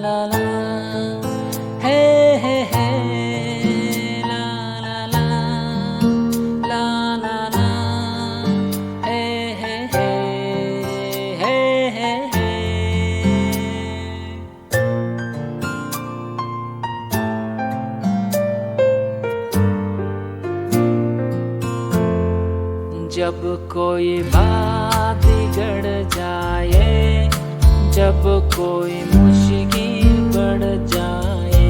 ला ला हे हे ला ला ला ला ला ला हे हे हे जब कोई बात बिगड़ जाए, जब कोई मुश्किल बढ़ जाए,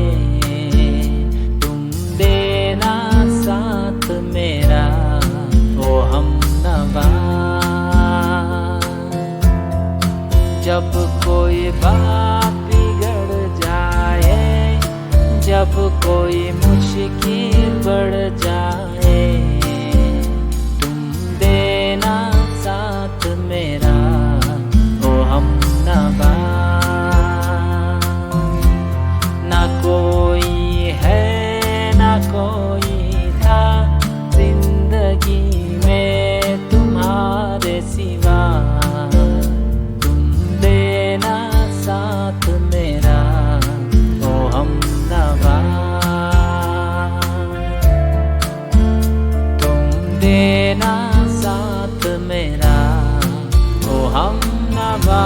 तुम देना साथ मेरा ओ हमनवा। जब कोई बात बिगड़ जाए, जब कोई मुश्किल बढ़ जाए, तुम देना साथ मेरा ओ हमनवा। ना कोई है ना कोई था जिंदगी में तुम्हारे सिवा, तुम देना साथ मेरा ओ हमनवा। तुम देना साथ मेरा ओ हमनवा।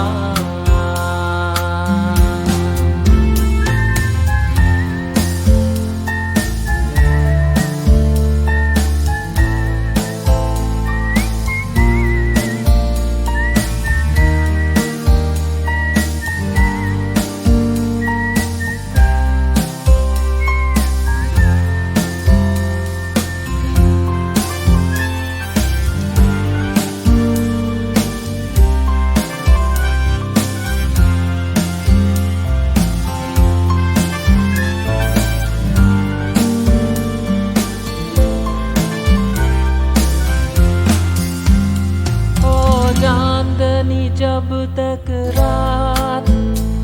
चांदनी जब तक रात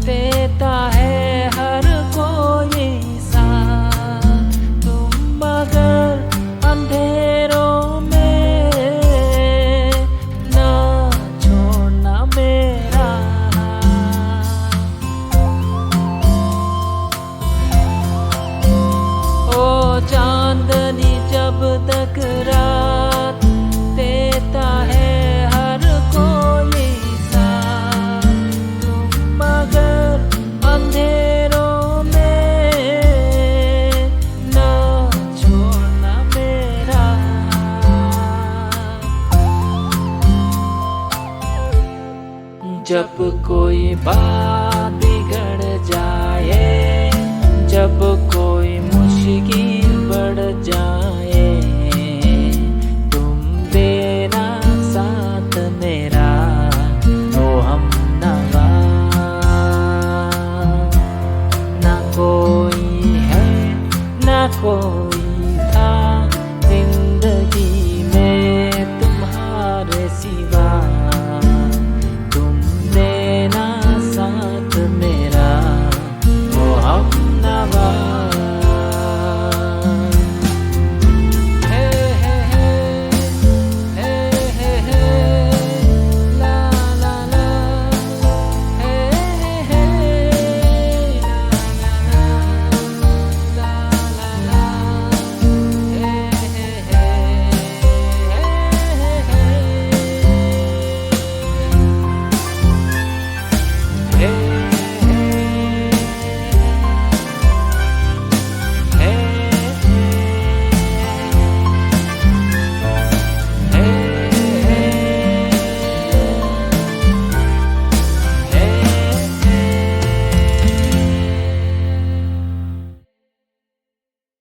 देता है हर कोई साथ, तुम मगर अंधेरों में ना छोड़ना मेरा। ओ चांदनी जब तक रात देता है जब कोई बात बिगड़ जाए,